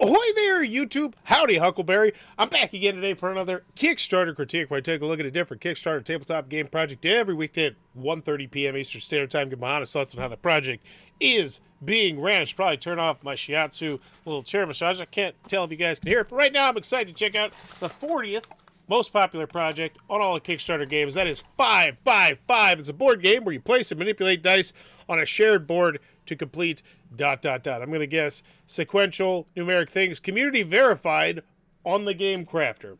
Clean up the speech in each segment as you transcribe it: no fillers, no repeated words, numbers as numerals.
Ahoy there, YouTube! Howdy, Huckleberry! I'm back again today for another Kickstarter critique where I take a look at a different Kickstarter tabletop game project every weekday at 1:30 p.m. Eastern Standard Time. Give my honest thoughts on how the project is being ran. I should probably turn off my shiatsu little chair massage. I can't tell if you guys can hear it, but right now I'm excited to check out the 40th most popular project on all the Kickstarter games. That is 5x5. It's a board game where you place and manipulate dice on a shared board to complete ... I'm going to guess sequential numeric things, community verified on the Game Crafter.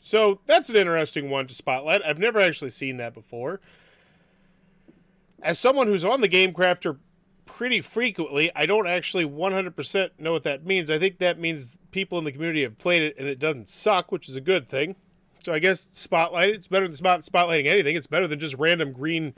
So that's an interesting one to spotlight. I've never actually seen that before. As someone who's on the Game Crafter pretty frequently, I don't actually 100% know what that means. I think that means people in the community have played it and it doesn't suck, which is a good thing. So I guess spotlight it. It's better than spotlighting anything. It's better than just random green,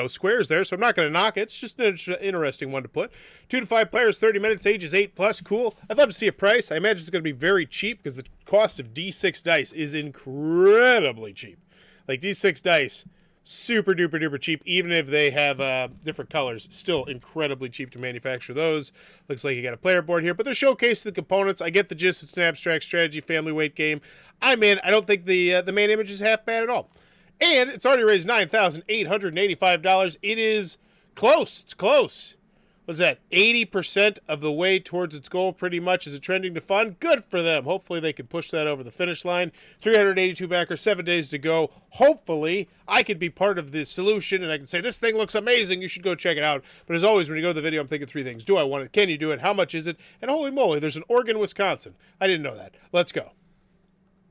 squares there, so I'm not going to knock it. It's just an interesting one to put. 2 to 5 players, 30 minutes, ages 8+. Cool. I'd love to see a price. I imagine it's going to be very cheap because the cost of D6 dice is incredibly cheap. Like, D6 dice, super duper duper cheap, even if they have different colors. Still incredibly cheap to manufacture those. Looks like you got a player board here, but they're showcasing the components. I get the gist. It's an abstract strategy, family weight game. I don't think the main image is half bad at all. And it's already raised $9,885. It is close. It's close. What's that? 80% of the way towards its goal, pretty much. Is it trending to fund? Good for them. Hopefully they can push that over the finish line. 382 backers, 7 days to go. Hopefully I could be part of the solution and I can say, this thing looks amazing. You should go check it out. But as always, when you go to the video, I'm thinking 3 things. Do I want it? Can you do it? How much is it? And holy moly, there's an Oregon, Wisconsin. I didn't know that. Let's go.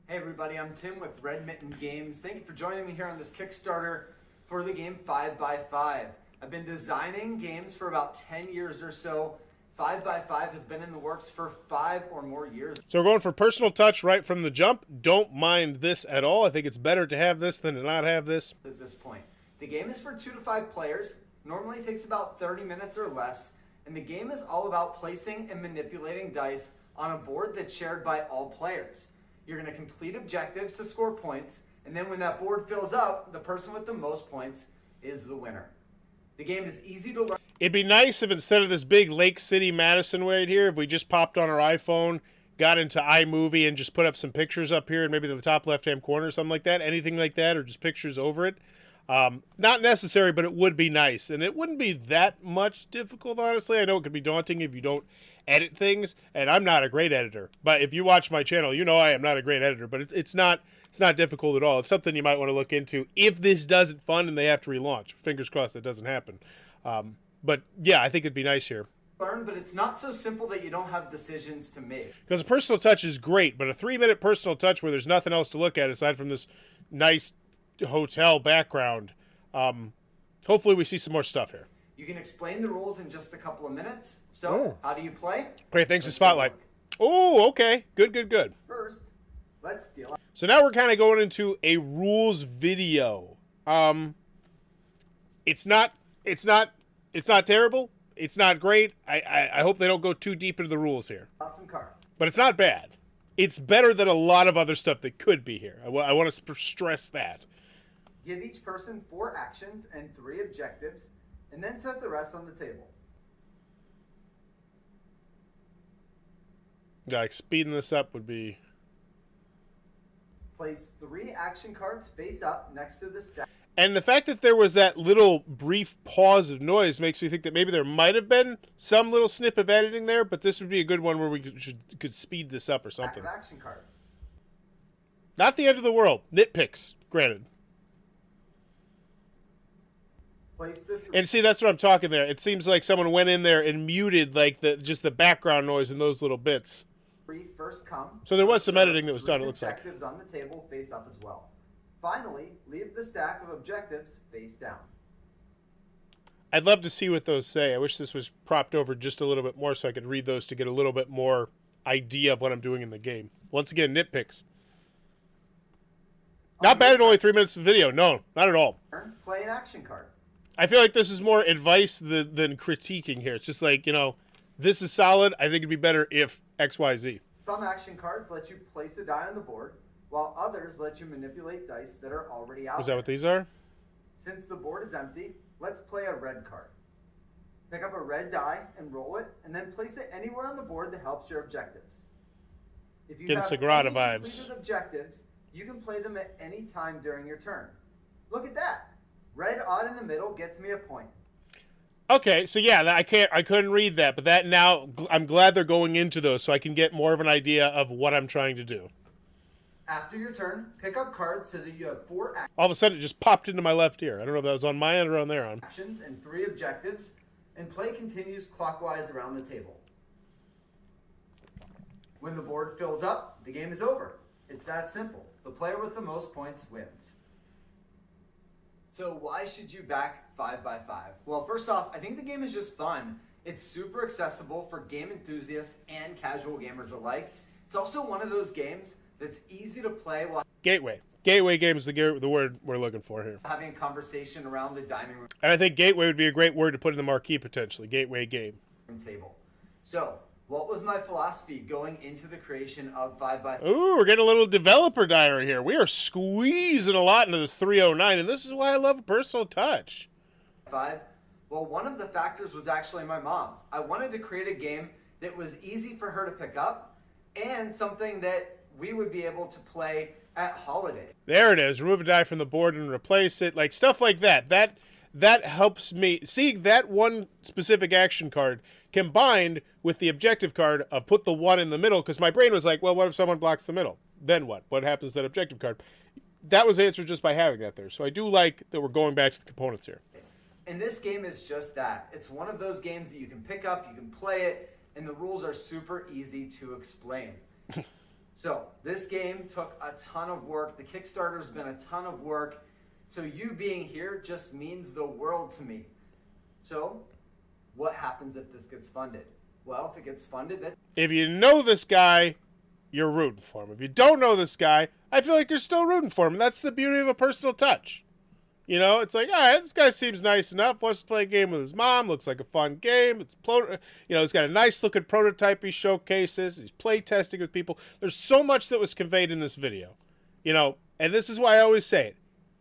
Hey everybody, I'm Tim with Red Mitten Games. Thank you for joining me here on this Kickstarter for the game 5x5. I've been designing games for about 10 years or so. 5x5 has been in the works for 5 or more years. So we're going for personal touch right from the jump. Don't mind this at all. I think it's better to have this than to not have this. At this point, the game is for 2 to 5 players. Normally takes about 30 minutes or less. And the game is all about placing and manipulating dice on a board that's shared by all players. You're going to complete objectives to score points, and then when that board fills up, the person with the most points is the winner. The game is easy to learn. It'd be nice if instead of this big Lake City Madison right here, if we just popped on our iPhone, got into iMovie, and just put up some pictures up here, and maybe to the top left-hand corner or something like that, anything like that, or just pictures over it. Not necessary, but it would be nice, and it wouldn't be that much difficult, honestly. I know it could be daunting if you don't edit things, and I'm not a great editor. But if you watch my channel, you know I am not a great editor, but it's not difficult at all. It's something you might want to look into if this doesn't fund and they have to relaunch. Fingers crossed that doesn't happen. But yeah, I think it'd be nice here. Learn, but it's not so simple that you don't have decisions to make. Because a personal touch is great, but a 3-minute personal touch where there's nothing else to look at aside from this nice hotel background. Hopefully we see some more stuff here. You can explain the rules in just a couple of minutes. So, How do you play? Great, thanks to Spotlight. Oh, okay. Good. First, let's deal. So now we're kind of going into a rules video. It's not terrible. It's not great. I hope they don't go too deep into the rules here. Some cards. But it's not bad. It's better than a lot of other stuff that could be here. I want to stress that. Give each person 4 actions and 3 objectives, and then set the rest on the table. Like, speeding this up would be... Place 3 action cards face up next to the stack. And the fact that there was that little brief pause of noise makes me think that maybe there might have been some little snip of editing there, but this would be a good one where we could speed this up or something. Stack of action cards. Not the end of the world. Nitpicks, granted. And see, that's what I'm talking there. It seems like someone went in there and muted like just the background noise in those little bits. 3 first come. So there was some editing that was done, it looks like. Objectives on the table face up as well. Finally, leave the stack of objectives face down. I'd love to see what those say. I wish this was propped over just a little bit more so I could read those to get a little bit more idea of what I'm doing in the game. Once again, nitpicks. Not bad at only 3 minutes of video. No, not at all. Play an action card. I feel like this is more advice than critiquing here. It's just like, this is solid. I think it'd be better if X, Y, Z. Some action cards let you place a die on the board, while others let you manipulate dice that are already out. Is that what these are? Since the board is empty, let's play a red card. Pick up a red die and roll it, and then place it anywhere on the board that helps your objectives. If you Getting have Sagrada any vibes. completed objectives, you can play them at any time during your turn. Look at that. Red odd in the middle gets me a point. Okay, so yeah, I couldn't read that, but that now I'm glad they're going into those so I can get more of an idea of what I'm trying to do. After your turn, pick up cards so that you have 4 All of a sudden, it just popped into my left ear. I don't know if that was on my end or on their end. actions and 3 objectives, and play continues clockwise around the table. When the board fills up, the game is over. It's that simple. The player with the most points wins. So why should you back 5x5? Well, first off, I think the game is just fun. It's super accessible for game enthusiasts and casual gamers alike. It's also one of those games that's easy to play while Gateway. Gateway game is the word we're looking for here. having a conversation around the dining room And I think gateway would be a great word to put in the marquee potentially. Gateway game. table. So, what was my philosophy going into the creation of 5x5? Ooh, we're getting a little developer diary here. We are squeezing a lot into this 309, and this is why I love a personal touch. Well, one of the factors was actually my mom. I wanted to create a game that was easy for her to pick up and something that we would be able to play at holidays. There it is. Remove a die from the board and replace it. Like stuff like that. That helps me. Seeing that one specific action card combined with the objective card of put the 1 in the middle, because my brain was like, well, what if someone blocks the middle? Then what? What happens to that objective card? That was answered just by having that there. So I do like that we're going back to the components here. And this game is just that. It's one of those games that you can pick up, you can play it, and the rules are super easy to explain. So, this game took a ton of work. The Kickstarter's been a ton of work. So you being here just means the world to me. So, what happens if this gets funded? Well, if it gets funded, that If you know this guy, you're rooting for him. If you don't know this guy, I feel like you're still rooting for him. That's the beauty of a personal touch. You know, it's like, all right, this guy seems nice enough. Wants to play a game with his mom. Looks like a fun game. He's got a nice looking prototype he showcases. He's play testing with people. There's so much that was conveyed in this video. And this is why I always say it.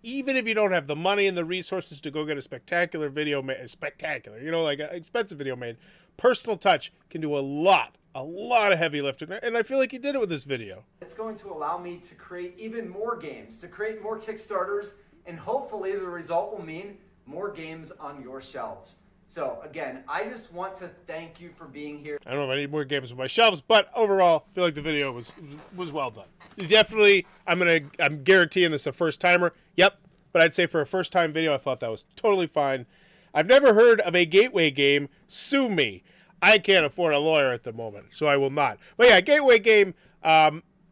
Even if you don't have the money and the resources to go get a spectacular video made, like an expensive video made, personal touch can do a lot of heavy lifting. And I feel like he did it with this video. it's going to allow me to create even more games, to create more Kickstarters, and hopefully the result will mean more games on your shelves. So again, I just want to thank you for being here. I don't know if I need more games on my shelves, but overall, I feel like the video was well done. Definitely, I'm guaranteeing this a first timer. Yep, but I'd say for a first time video, I thought that was totally fine. I've never heard of a gateway game. Sue me. I can't afford a lawyer at the moment, so I will not. But yeah, gateway game.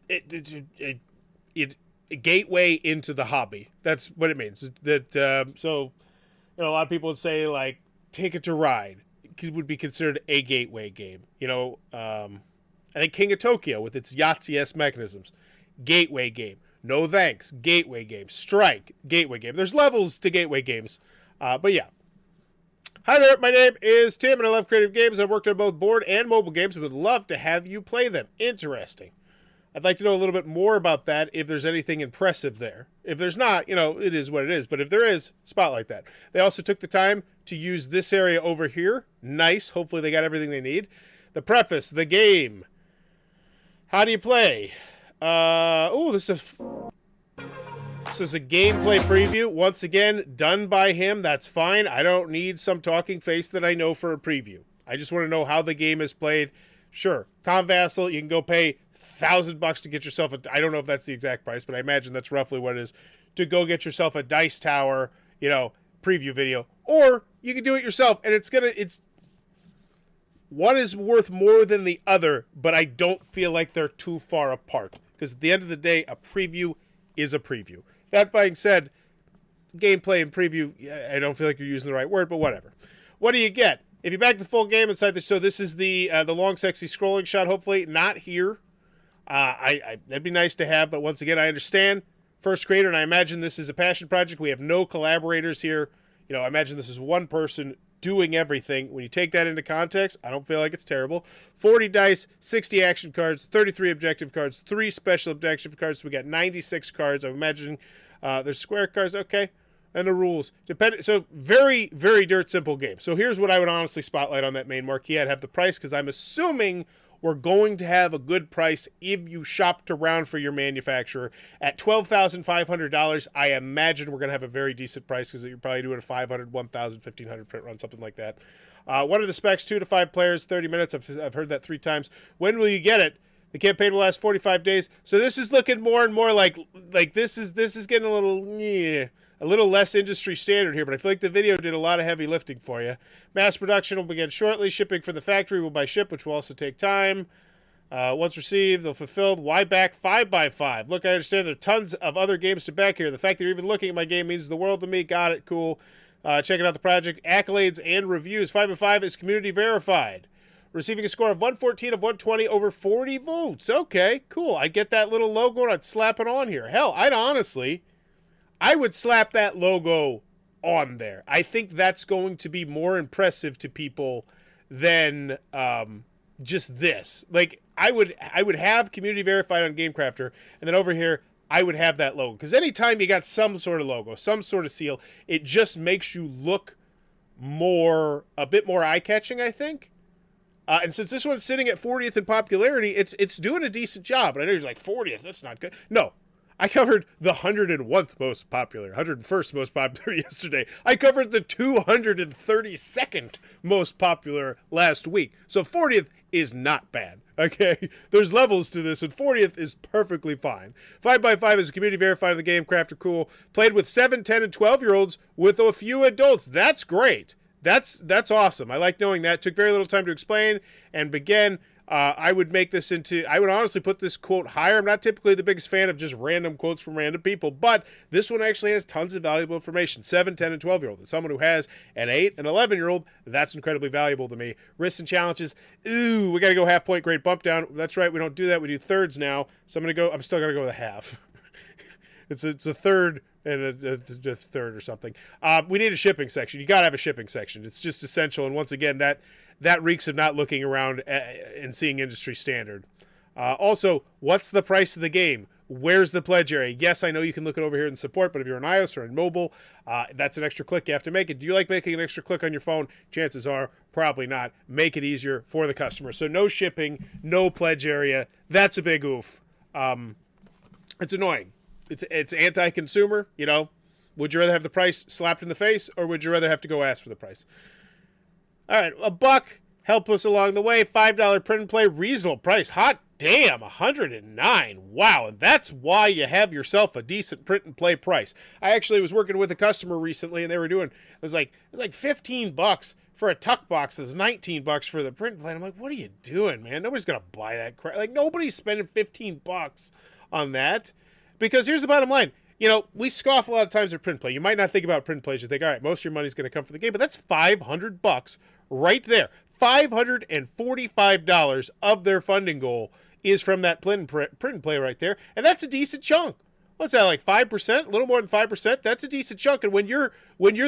It gateway into the hobby. That's what it means. So a lot of people would say like Ticket to Ride would be considered a gateway game. I think King of Tokyo with its Yahtzee-esque mechanisms, gateway game. No Thanks, gateway game. Strike, gateway game. There's levels to gateway games, but yeah. Hi there, my name is Tim, and I love creative games. I've worked on both board and mobile games, and would love to have you play them. Interesting. I'd like to know a little bit more about that if there's anything impressive there. If there's not, it is what it is. But if there is, spotlight that. They also took the time to use this area over here. Nice. Hopefully they got everything they need. The preface, the game. How do you play? This is a gameplay preview. Once again, done by him. That's fine. I don't need some talking face that I know for a preview. I just want to know how the game is played. Sure. Tom Vassell, you can go pay $1,000 to get yourself I don't know if that's the exact price, but I imagine that's roughly what it is to go get yourself a Dice Tower, preview video, or you can do it yourself, and it's one is worth more than the other, but I don't feel like they're too far apart because at the end of the day, a preview is a preview. That being said, gameplay and preview, I don't feel like you're using the right word, but whatever. What do you get? If you back the full game inside this, so this is the long, sexy scrolling shot, hopefully, not here. That'd be nice to have, but once again, I understand. First creator, and I imagine this is a passion project. We have no collaborators here. I imagine this is one person doing everything. When you take that into context, I don't feel like it's terrible. 40 dice, 60 action cards, 33 objective cards, 3 special objective cards. So we got 96 cards. I'm imagining there's square cards. Okay. and the rules depend. So very, very dirt simple game. So here's what I would honestly spotlight on that main marquee. I'd have the price because I'm assuming we're going to have a good price if you shopped around for your manufacturer. At $12,500, I imagine we're going to have a very decent price because you're probably doing a 500, 1,000, 1,500 print run, something like that. What are the specs? 2 to 5 players, 30 minutes. I've heard that 3 times. When will you get it? The campaign will last 45 days. So this is looking more and more like this is getting a little less industry standard here, but I feel like the video did a lot of heavy lifting for you. Mass production will begin shortly. Shipping for the factory will by ship, which will also take time. Once received, they'll fulfilled. Why back 5x5? Look, I understand there are tons of other games to back here. The fact that you're even looking at my game means the world to me. Got it. Cool. Checking out the project. Accolades and reviews. 5x5 is community verified. Receiving a score of 114 of 120 over 40 votes. Okay, cool. I get that little logo and I'd slap it on here. Hell, I would slap that logo on there. I think that's going to be more impressive to people than just this. Like, I would have community verified on GameCrafter, and then over here, I would have that logo. Because anytime you got some sort of logo, some sort of seal, it just makes you look a bit more eye-catching, I think. And since this one's sitting at 40th in popularity, it's doing a decent job. And I know you're like, 40th, that's not good. No, I covered the 101st most popular, 101st most popular yesterday. I covered the 232nd most popular last week. So 40th is not bad, okay? There's levels to this, and 40th is perfectly fine. 5x5 is a community verified in the game. Crafter cool. Played with 7, 10, and 12-year-olds with a few adults. That's great. That's awesome. I like knowing that. Took very little time to explain and begin. I would honestly put this quote higher. I'm not typically the biggest fan of just random quotes from random people, but this one actually has tons of valuable information. 7, 10, and 12-year-old. As someone who has an 8 and 11-year-old, that's incredibly valuable to me. Risks and challenges. Ooh, we got to go half-point grade bump down. That's right. We don't do that. We do thirds now. So I'm still going to go with a half. It's a third and a third or something. We need a shipping section. You got to have a shipping section. It's just essential. And once again, that reeks of not looking around and seeing industry standard. Also, what's the price of the game? Where's the pledge area? Yes, I know you can look it over here in support, but if you're on iOS or on mobile, that's an extra click you have to make it. Do you like making an extra click on your phone? Chances are probably not. Make it easier for the customer. So no shipping, no pledge area. That's a big oof. It's annoying. It's anti-consumer, you know. Would you rather have the price slapped in the face, or would you rather have to go ask for the price? All right, $1. Help us along the way. $5 print and play, reasonable price. Hot damn, $109. Wow, and that's why you have yourself a decent print and play price. I actually was working with a customer recently, and they were doing it was like $15 for a tuck box. It's $19 for the print and play. I'm like, what are you doing, man? Nobody's gonna buy that crap. Like, nobody's spending $15 on that. Because here's the bottom line. You know, we scoff a lot of times at print play. You might not think about print plays. You think, all right, most of your money's going to come from the game. But that's $500 right there. $545 of their funding goal is from that print and play right there. And that's a decent chunk. What's that, like 5%? A little more than 5%? That's a decent chunk. And when you're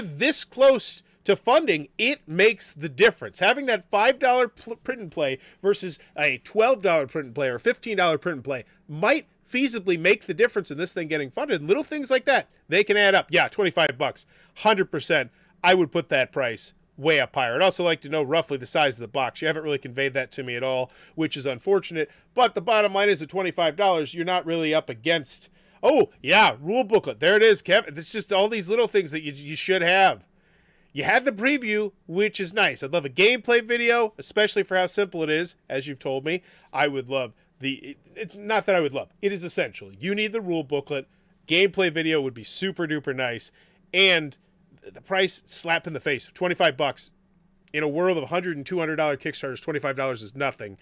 this close to funding, it makes the difference. Having that $5 print and play versus a $12 print and play or $15 print and play might feasibly make the difference in this thing getting funded. Little things like that, they can add up. Yeah, $25, 100%. I would put that price way up higher. I'd also like to know roughly the size of the box. You haven't really conveyed that to me at all, which is unfortunate. But the bottom line is at $25, you're not really up against, oh, yeah, rule booklet. There it is, Kevin. It's just all these little things that you should have. You had the preview, which is nice. I'd love a gameplay video, especially for how simple it is, as you've told me. I would love it's not that I would love. It is essential. You need the rule booklet. Gameplay video would be super duper nice. And the price, slap in the face, $25. In a world of $100 and $200 Kickstarters, $25 is nothing,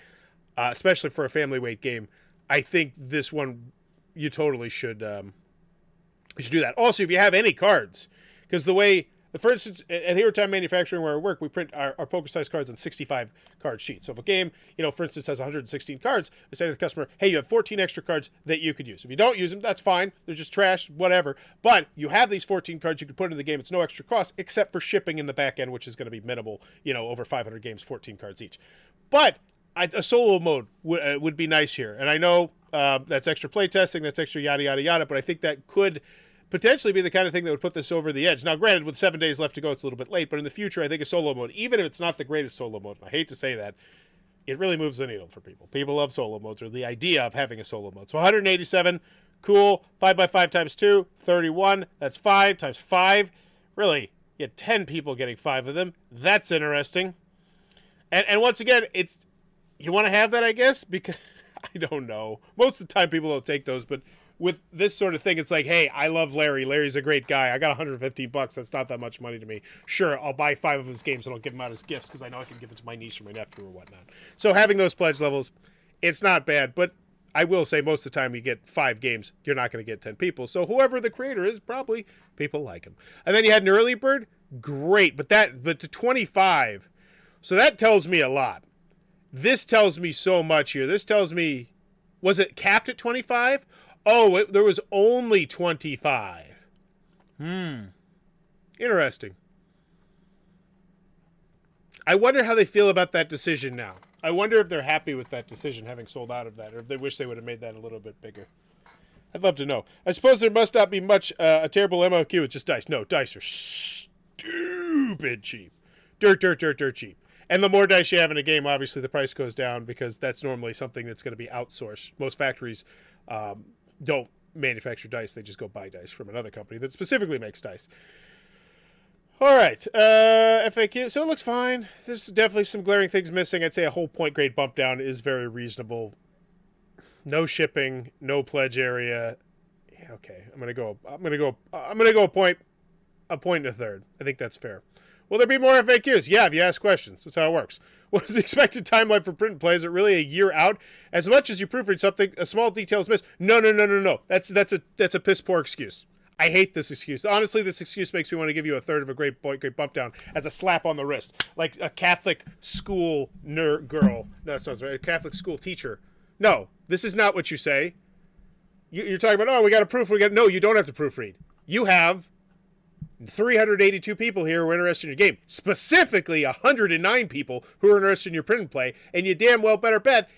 especially for a family weight game. I think this one, you totally should do that. Also, if you have any cards, because the way, for instance, at Hero Time Manufacturing, where I work, we print our poker-sized cards on 65-card sheets. So if a game, for instance, has 116 cards, we say to the customer, hey, you have 14 extra cards that you could use. If you don't use them, that's fine. They're just trash, whatever. But you have these 14 cards you can put in the game. It's no extra cost, except for shipping in the back end, which is going to be minimal, over 500 games, 14 cards each. But a solo mode would be nice here. And I know that's extra playtesting, that's extra yada, yada, yada, but I think that could potentially be the kind of thing that would put this over the edge. Now, granted, with 7 days left to go, it's a little bit late, but in the future, I think a solo mode, even if it's not the greatest solo mode, and I hate to say that, it really moves the needle for people. People love solo modes, or the idea of having a solo mode. So 187, cool. 5x5 times 2, 31. That's 5 times 5. Really, you had 10 people getting 5 of them. That's interesting. And once again, it's, you want to have that, I guess, because I don't know. Most of the time, people don't take those, but with this sort of thing, it's like, hey, I love Larry. Larry's a great guy. I got $115. That's not that much money to me. Sure, I'll buy 5 of his games and I'll give them out as gifts because I know I can give it to my niece or my nephew or whatnot. So having those pledge levels, it's not bad. But I will say most of the time you get 5 games, you're not going to get 10 people. So whoever the creator is, probably people like him. And then you had an early bird. Great. But to 25. So that tells me a lot. This tells me so much here. This tells me, was it capped at 25? Oh, there was only 25. Interesting. I wonder how they feel about that decision now. I wonder if they're happy with that decision, having sold out of that, or if they wish they would have made that a little bit bigger. I'd love to know. I suppose there must not be much a terrible MOQ with just dice. No, dice are stupid cheap. Dirt cheap. And the more dice you have in a game, obviously the price goes down because that's normally something that's going to be outsourced. Most factories don't manufacture dice. They just go buy dice from another company that specifically makes dice. All right. FAQ. So it looks fine. There's definitely some glaring things missing. I'd say a whole point grade bump down is very reasonable. No shipping, no pledge area. Yeah, okay. I'm gonna go a point and a third. I think that's fair. Will there be more FAQs? Yeah, if you ask questions. That's how it works. What is the expected timeline for print and play? Is it really a year out? As much as you proofread something, a small detail is missed. No. That's a piss poor excuse. I hate this excuse. Honestly, this excuse makes me want to give you a third of a great bump down as a slap on the wrist, like a Catholic school girl. No, that sounds right. A Catholic school teacher. No, this is not what you say. You're talking about, oh, we got to proofread. No, you don't have to proofread. You have 382 people here who are interested in your game. Specifically, 109 people who are interested in your print and play. And you damn well better bet,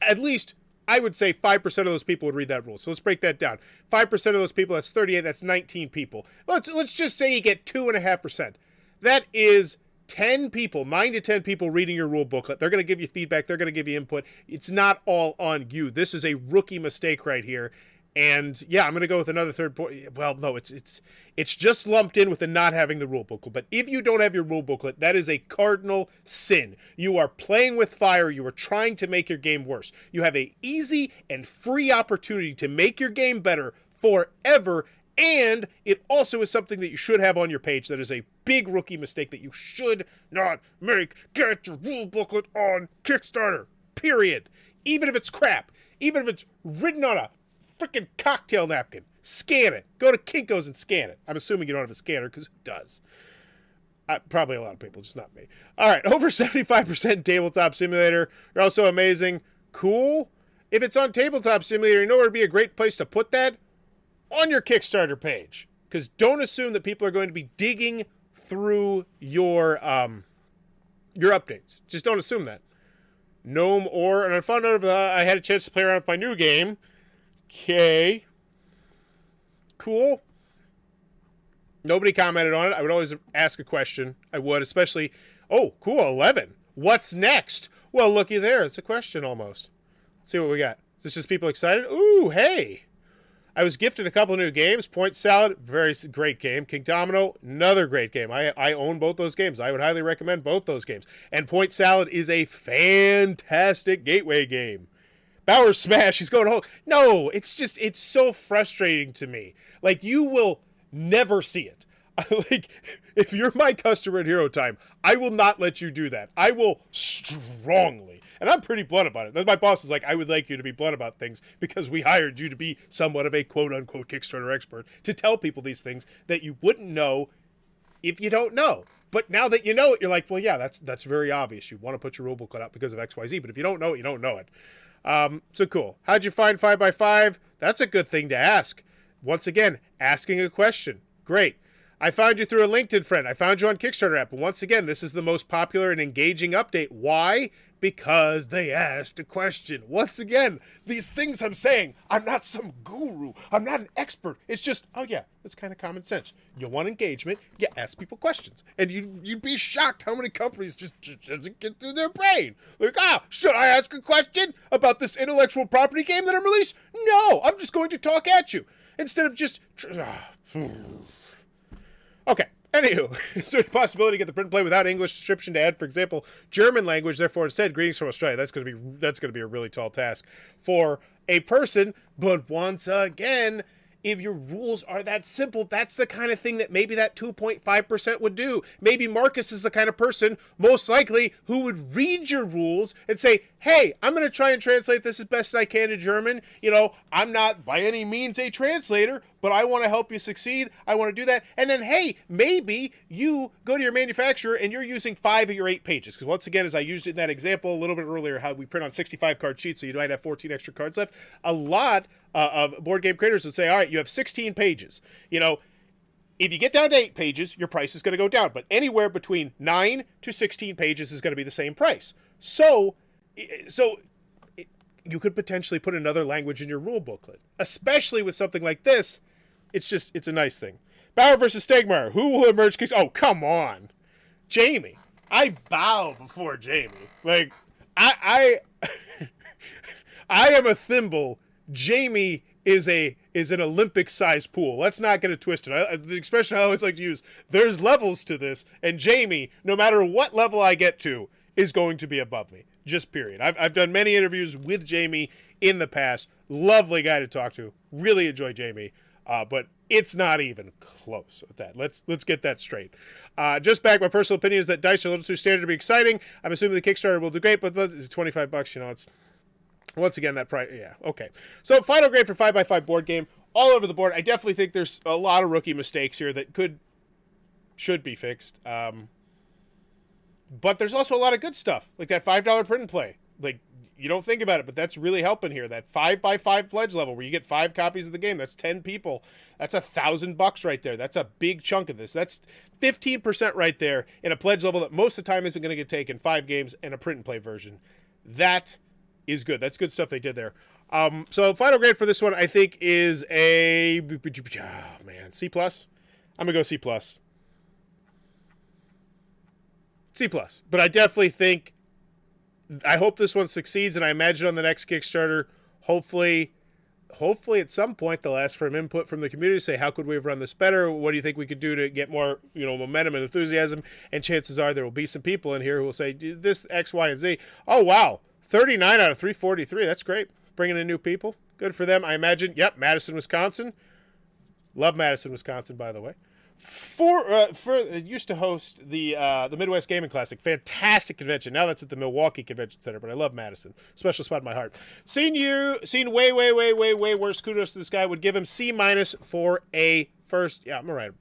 at least, I would say 5% of those people would read that rule. So let's break that down. 5% of those people, that's 38, that's 19 people. Let's just say you get 2.5%. That is 10 people, 9 to 10 people reading your rule booklet. They're going to give you feedback. They're going to give you input. It's not all on you. This is a rookie mistake right here. And yeah, I'm going to go with another third point. Well, no, it's just lumped in with the not having the rule booklet. But if you don't have your rule booklet, that is a cardinal sin. You are playing with fire. You are trying to make your game worse. You have an easy and free opportunity to make your game better forever. And it also is something that you should have on your page. That is a big rookie mistake that you should not make. Get your rule booklet on Kickstarter. Period. Even if it's crap. Even if it's written on a freaking cocktail napkin. Scan it. Go to Kinko's and scan it. I'm assuming you don't have a scanner because who does? Probably a lot of people, just not me. All right, over 75% Tabletop Simulator. You're also amazing. Cool. If it's on Tabletop Simulator, you know where would be a great place to put that? On your Kickstarter page. Because don't assume that people are going to be digging through your updates. Just don't assume that. Gnome or, and I found out I had a chance to play around with my new game. Okay. Cool. Nobody commented on it. I would always ask a question. I would, especially, oh, cool, 11. What's next? Well, looky there. It's a question almost. Let's see what we got. Is this just people excited? Ooh, hey. I was gifted a couple of new games. Point Salad, very great game. King Domino, another great game. I own both those games. I would highly recommend both those games. And Point Salad is a fantastic gateway game. Bauer Smash, he's going home. No, it's so frustrating to me. Like, you will never see it. Like, if you're my customer at Hero Time, I will not let you do that. I will strongly, and I'm pretty blunt about it. Then my boss is like, I would like you to be blunt about things because we hired you to be somewhat of a quote-unquote Kickstarter expert to tell people these things that you wouldn't know if you don't know. But now that you know it, you're like, well, yeah, that's very obvious. You want to put your rule booklet out because of XYZ, but if you don't know it, you don't know it. So cool. How'd you find 5x5? That's a good thing to ask. Once again, asking a question. Great. I found you through a LinkedIn friend. I found you on Kickstarter app. And once again, this is the most popular and engaging update. Why? Because they asked a question. Once again, these things I'm saying, I'm not some guru. I'm not an expert. It's just, oh yeah, it's kind of common sense. You want engagement, you ask people questions. And you'd be shocked how many companies just doesn't get through their brain. Like, should I ask a question about this intellectual property game that I'm releasing? No, I'm just going to talk at you. Instead of just... Okay. Anywho, is there a possibility to get the print and play without English description to add, for example, German language? Therefore, instead, greetings from Australia. That's going to be a really tall task for a person. But once again, if your rules are that simple, that's the kind of thing that maybe that 2.5% would do. Maybe Marcus is the kind of person, most likely, who would read your rules and say, hey, I'm going to try and translate this as best I can to German. You know, I'm not by any means a translator, but I want to help you succeed. I want to do that. And then, hey, maybe you go to your manufacturer and you're using 5 of your 8 pages. Because once again, as I used it in that example a little bit earlier, how we print on 65 card sheets, so you might have 14 extra cards left. A lot of board game creators would say, all right, you have 16 pages. You know, if you get down to 8 pages, your price is going to go down. But anywhere between 9 to 16 pages is going to be the same price. So you could potentially put another language in your rule booklet, especially with something like this. It's a nice thing. Bauer versus Stegmeyer. Who will emerge? Oh, come on. Jamie. I bow before Jamie. Like, I am a thimble. Jamie is an Olympic-sized pool. Let's not get it twisted. The expression I always like to use, there's levels to this, and Jamie, no matter what level I get to, is going to be above me. Just period. I've done many interviews with Jamie in the past. Lovely guy to talk to. Really enjoy Jamie. But it's not even close with that. Let's get that straight. Just back, my personal opinion is that dice are a little too standard to be exciting. I'm assuming the Kickstarter will do great, but $25, you know, it's... Once again, that price, yeah, okay. So, final grade for 5x5 board game, all over the board. I definitely think there's a lot of rookie mistakes here that should be fixed. But there's also a lot of good stuff, like that $5 print and play. Like, you don't think about it, but that's really helping here. That 5x5 pledge level where you get 5 copies of the game. That's 10 people. That's $1,000 right there. That's a big chunk of this. That's 15% right there in a pledge level that most of the time isn't going to get taken. 5 games and a print and play version. That is good. That's good stuff they did there. So final grade for this one, I think, is a C+. I'm gonna go C+. C+. But I definitely think, I hope this one succeeds, and I imagine on the next Kickstarter, hopefully at some point they'll ask for an input from the community, say, how could we have run this better? What do you think we could do to get more, momentum and enthusiasm? And chances are there will be some people in here who will say, this X, Y, and Z. Oh, wow. 39 out of 343. That's great. Bringing in new people. Good for them. I imagine. Yep, Madison, Wisconsin. Love Madison, Wisconsin, by the way. It used to host the Midwest Gaming Classic. Fantastic convention. Now that's at the Milwaukee Convention Center, but I love Madison. Special spot in my heart. Seen way worse. Kudos to this guy. Would give him C- for a first. Yeah, I'm right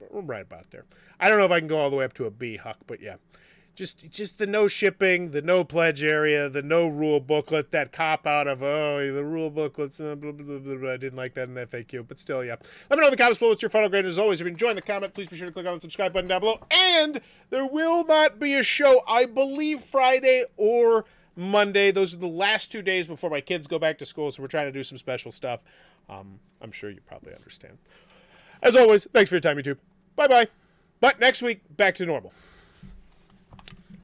about there. I don't know if I can go all the way up to a B, Huck, but yeah. Just the no shipping, the no pledge area, the no rule booklet, that cop out of, the rule booklets, blah, blah, blah, blah, blah. I didn't like that in the FAQ, but still, yeah. Let me know in the comments below what's your final grade. As always, if you're enjoying the comment, please be sure to click on the subscribe button down below. And there will not be a show, I believe, Friday or Monday. Those are the last 2 days before my kids go back to school, so we're trying to do some special stuff. I'm sure you probably understand. As always, thanks for your time, YouTube. Bye-bye. But next week, back to normal.